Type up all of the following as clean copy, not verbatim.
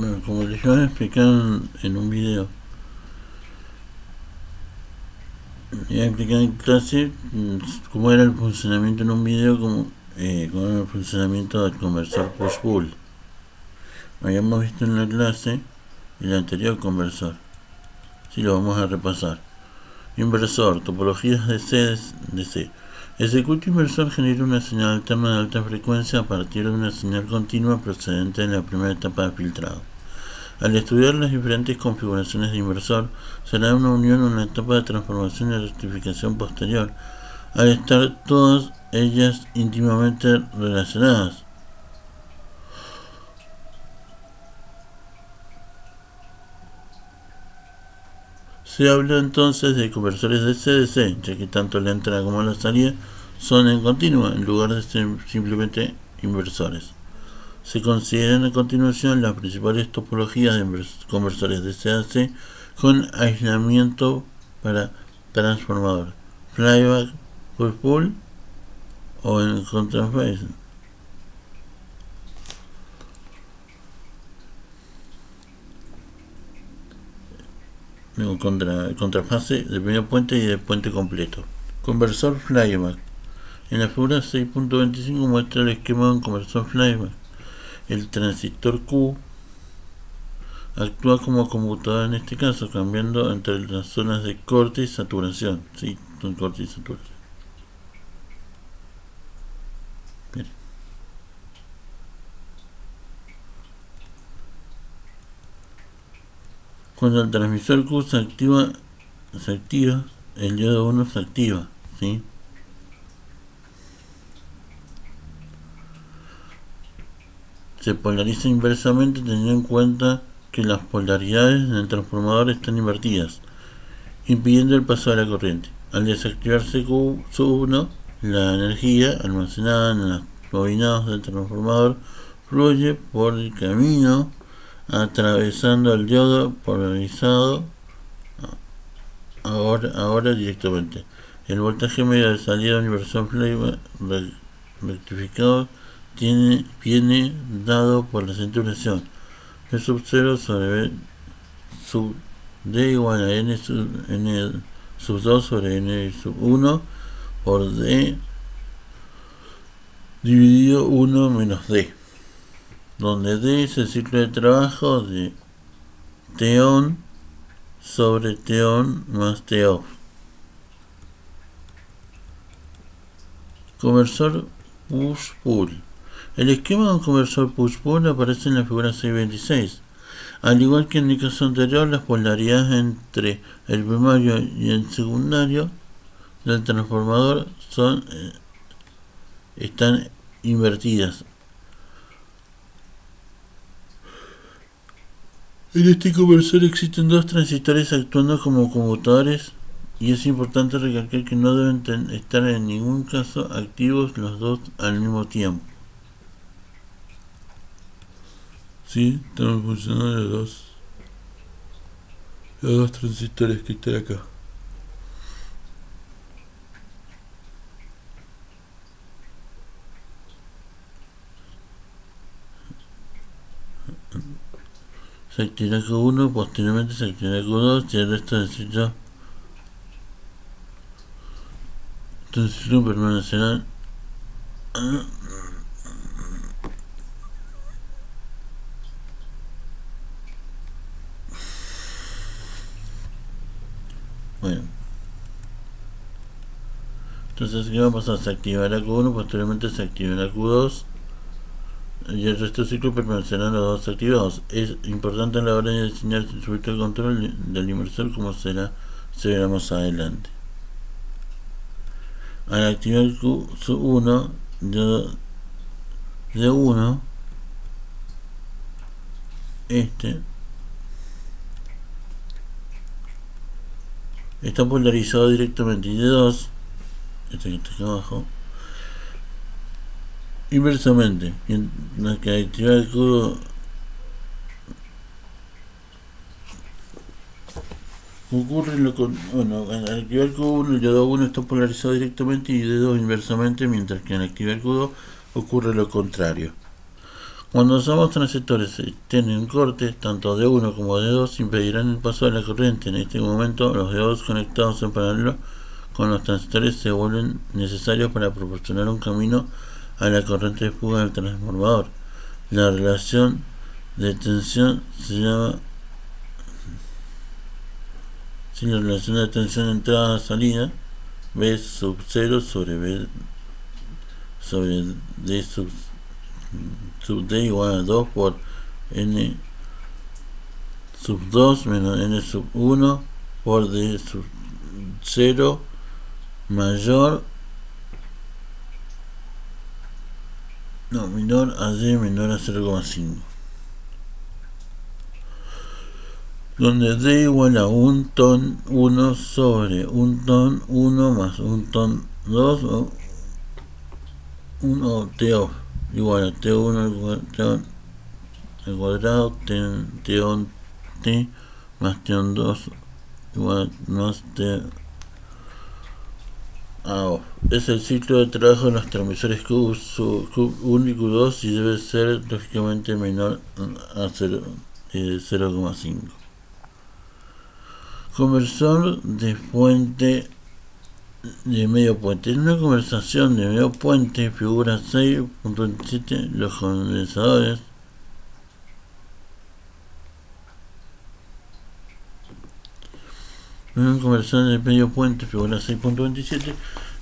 Bueno, como les iba a explicar en un video, iba a explicar en clase cómo era el funcionamiento en un video, cómo era el funcionamiento del conversor push-pull. Habíamos visto en la clase el anterior conversor. Sí, lo vamos a repasar. Inversor, topologías de C. El circuito inversor genera una señal alterna de alta frecuencia a partir de una señal continua procedente de la primera etapa de filtrado. Al estudiar las diferentes configuraciones de inversor, será una unión en una etapa de transformación y rectificación posterior, al estar todas ellas íntimamente relacionadas. Se habla entonces de conversores de C, ya que tanto la entrada como la salida son en continua, en lugar de ser simplemente inversores. Se consideran a continuación las principales topologías de conversores de C con aislamiento para transformador, flyback, push-pull o en contrafase. Contrafase de primer puente y de puente completo. Conversor flyback. En la figura 6.25 muestra el esquema de un conversor flyback. El transistor Q actúa como conmutador en este caso, cambiando entre las zonas de corte y saturación. Sí, son corte y saturación. Bien. Cuando el transmisor Q se activa, el diodo 1 se activa, ¿sí? Se polariza inversamente teniendo en cuenta que las polaridades del transformador están invertidas, impidiendo el paso de la corriente. Al desactivarse Q1, la energía almacenada en los bobinados del transformador fluye por el camino atravesando el diodo polarizado ahora directamente. El voltaje medio de salida del inversor flyback rectificado viene dado por la saturación P sub 0 sobre B sub D igual a N sub 2 sobre N sub 1 por D dividido 1 menos D, donde D es el ciclo de trabajo de T on sobre T on más T off. Conversor push-pull. El esquema de un conversor push-pull aparece en la figura 626. Al igual que en el caso anterior, las polaridades entre el primario y el secundario del transformador están invertidas. En este conversor existen dos transistores actuando como conmutadores y es importante recalcar que no deben estar en ningún caso activos los dos al mismo tiempo. Sí, están funcionando los dos transistores que están acá. Se activará Q1, posteriormente se activará Q2 y el resto del ciclo permanecerá bueno. Entonces, ¿qué va a pasar? Se activará Q1, posteriormente se activará Q2 y el resto del ciclo permanecerán los dos activados. Es importante a la hora de diseñar el circuito de control del inversor, como se verá más adelante. Al activar Q1 de 1, está polarizado directamente, y de 2, que está acá abajo, inversamente. Y la que activar el Q ocurre al activar Q1 el diodo 1 está polarizado directamente y D2 inversamente, mientras que al activar Q2 ocurre lo contrario. Cuando ambos transistores estén en corte, tanto D1 como D2 impedirán el paso de la corriente. En este momento, los D2 conectados en paralelo con los transistores se vuelven necesarios para proporcionar un camino a la corriente de fuga del transformador. La relación de tensión se llama la relación de tensión entrada-salida, B sub 0 sobre B sobre D sub D igual a 2 por N sub 2 menos N sub 1 por D sub 0 menor a D menor a 0,5, donde D igual a un ton 1 sobre un ton 1 más un ton 2 o 1 T igual a T1 al cuadrado T1 T más T1 2 igual a más T es el ciclo de trabajo de los transmisores Q1 y Q2 y debe ser lógicamente menor a 0,5. Conversor de fuente de medio puente. En una conversación de medio puente, figura 6.27, los condensadores en una conversación de medio puente, figura 6.27,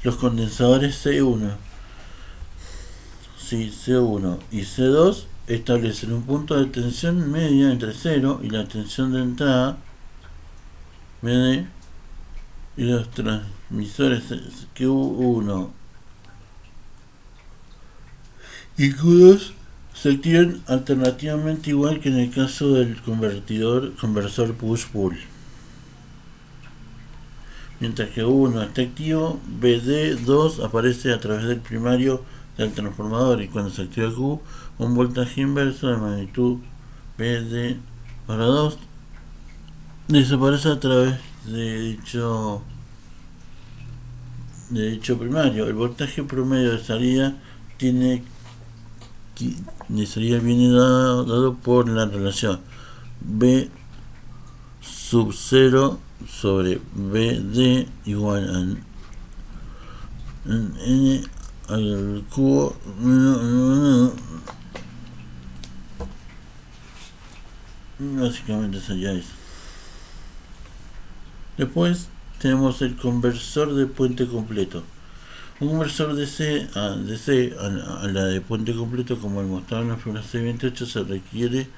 los condensadores C1 y C2 establecen un punto de tensión media entre 0 y la tensión de entrada MD, y los transmisores Q1 y Q2 se activan alternativamente igual que en el caso del conversor push-pull. Mientras que U1 está activo, BD2 aparece a través del primario del transformador y cuando se activa Q, un voltaje inverso de magnitud BD/2 desaparece a través de dicho primario. El voltaje promedio de salida viene dado por la relación B sub 0 sobre BD igual a N al cubo básicamente sería eso. Después tenemos el conversor de puente completo. Un conversor de C a la de puente completo, como el mostrado en la figura C28, se requiere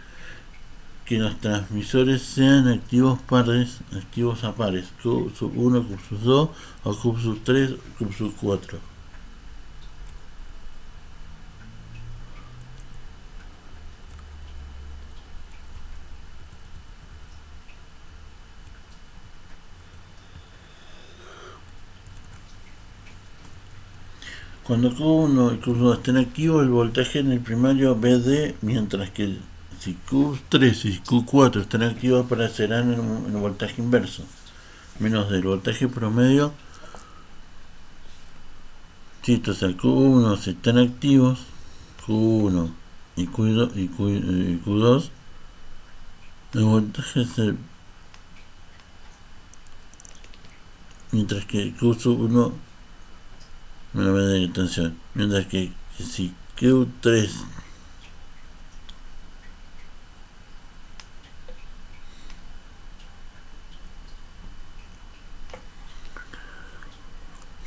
que los transmisores sean activos a pares, Q sub 1, Q sub 2 o Q sub 3, Q sub 4. Cuando Q1 y Q2 estén activos, el voltaje en el primario BD, mientras que si Q3 y Q4 están activos, aparecerán en el voltaje inverso, menos del voltaje promedio. Si Q1 si están activos, Q1 y Q2, el voltaje es el, mientras que Q sub 1 menos de tensión, mientras que si Q3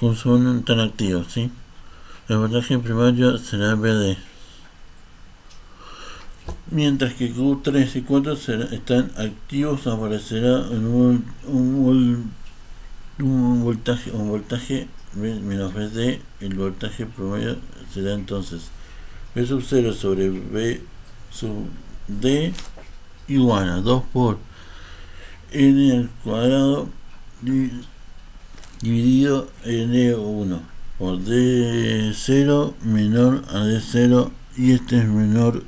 consumen tan activos, ¿sí? El voltaje primario será BD, mientras que Q3 y 4 están activos, aparecerá en un voltaje menos BD. El voltaje promedio será entonces B sub 0 sobre B sub D igual a 2 por N al cuadrado dividido N1 por D0 menor a D0, y este es menor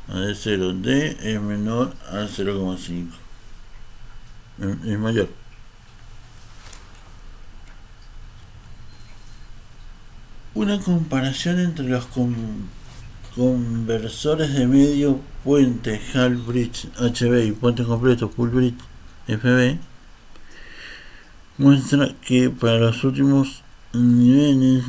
a D0, D es menor a 0,5, es mayor. Una comparación entre los conversores de medio puente half bridge HB y puente completo full bridge FB muestra que para los últimos niveles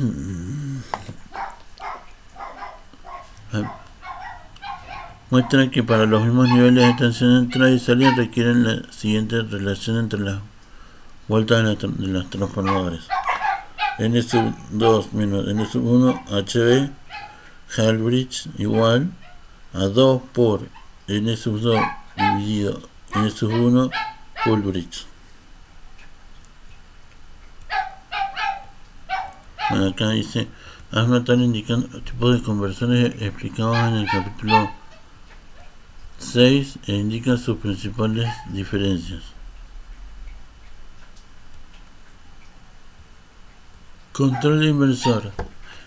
muestra que para los mismos niveles de tensión de entrada y salida requieren la siguiente relación entre las vueltas de los transformadores. N2 menos N1 HB half bridge igual a 2 por N2 dividido N1 full bridge. Bueno, acá dice, haz notar indicando los tipos de conversores explicados en el capítulo 6 e indica sus principales diferencias. Control de inversor.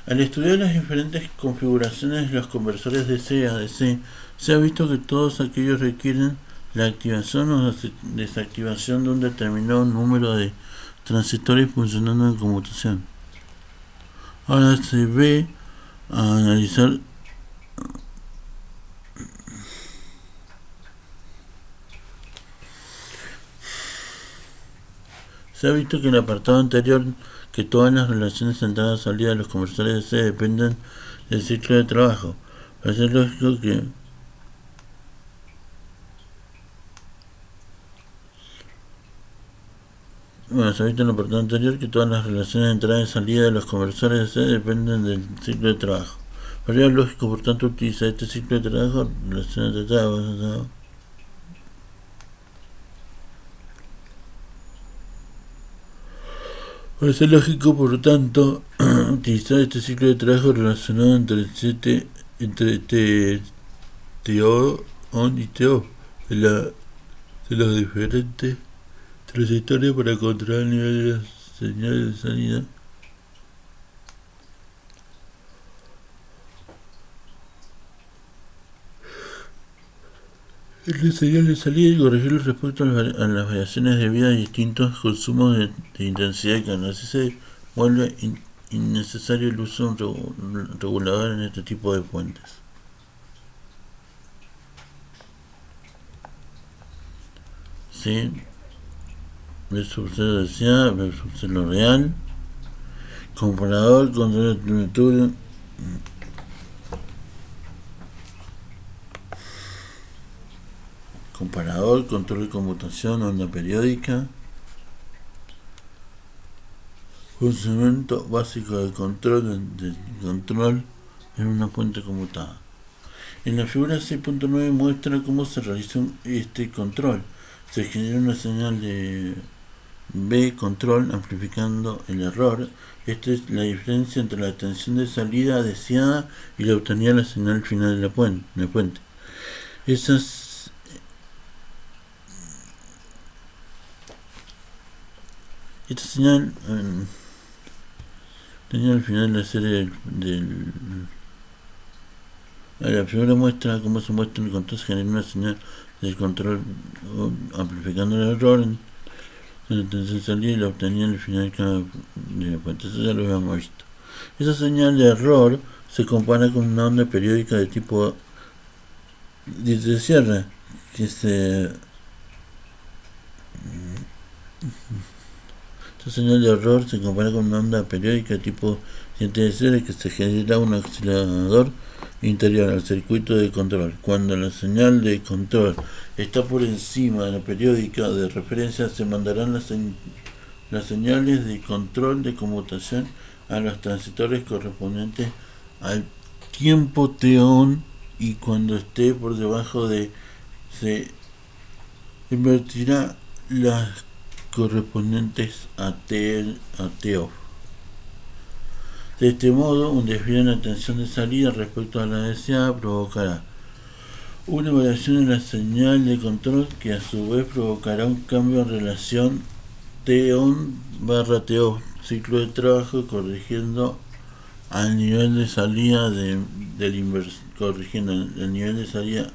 Al estudiar las diferentes configuraciones de los conversores DC a DC, se ha visto que todos aquellos requieren la activación o desactivación de un determinado número de transistores funcionando en conmutación. Ahora se ve a analizar se ha visto que en el apartado anterior que todas las relaciones entrada-salida de los conversores DC dependen del ciclo de trabajo. Parece lógico que se ha visto en el apartado anterior que todas las relaciones de entrada y salida de los conversores DC dependen del ciclo de trabajo. Parece lógico, por tanto, utilizar este ciclo de trabajo, relaciones de trabajo. Parece lógico, por tanto, utilizar este ciclo de trabajo relacionado entre TO on y TO de los diferentes trayectorias para controlar el nivel de las señales de salida. El señal de salida y corregirlo respecto a las variaciones debidas a distintos consumos de intensidad de carga. Así se vuelve innecesario el uso de un regulador en este tipo de puentes. ¿Sí? B sub 0 decía, B sub 0 real. Comparador, control de temperatura. Comparador, control de conmutación, onda periódica. Funcionamiento básico de control en una fuente conmutada. En la figura 6.9 muestra cómo se realiza este control. Se genera una señal de B control amplificando el error. Esta es la diferencia entre la tensión de salida deseada y la obtenida la señal final de la puente. Esta señal tenía al final de la serie la figura muestra cómo se muestra el control, se genera una señal del control amplificando el error en la tensión de salida y la obtenía al final de la puente. Eso ya lo habíamos visto. Esa señal de error se compara con una onda periódica de tipo de cierre que esta señal de error se compara con una onda periódica de tipo diente de cierre que se genera un oscilador interior al circuito de control. Cuando la señal de control está por encima de la periódica de referencia, se mandarán las señales de control de conmutación a los transistores correspondientes al tiempo T-on, y cuando esté por debajo de se invertirá las correspondientes a T-off. De este modo, un desvío en la tensión de salida respecto a la deseada provocará una variación en la señal de control que a su vez provocará un cambio en relación T-on barra T-off, ciclo de trabajo, corrigiendo al nivel de salida corrigiendo el nivel de salida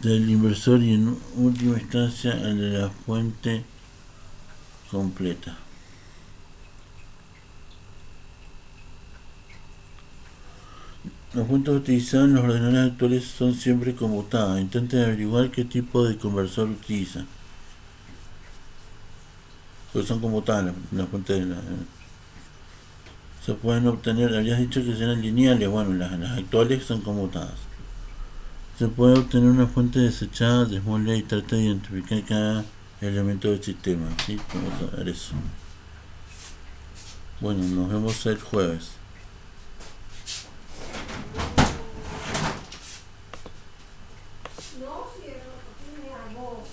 del inversor y en última instancia el de la fuente completa. Los puntos utilizados en los ordenadores actuales son siempre conmutados. Intenten averiguar qué tipo de conversor utilizan. Pues son conmutadas las fuentes de la... Se pueden obtener, habías dicho que eran lineales, bueno, las actuales son conmutadas. Se puede obtener una fuente desechada de Small y trata de identificar cada elemento del sistema, ¿sí? Vamos a ver eso. Bueno, nos vemos el jueves. No, si era lo que me hago.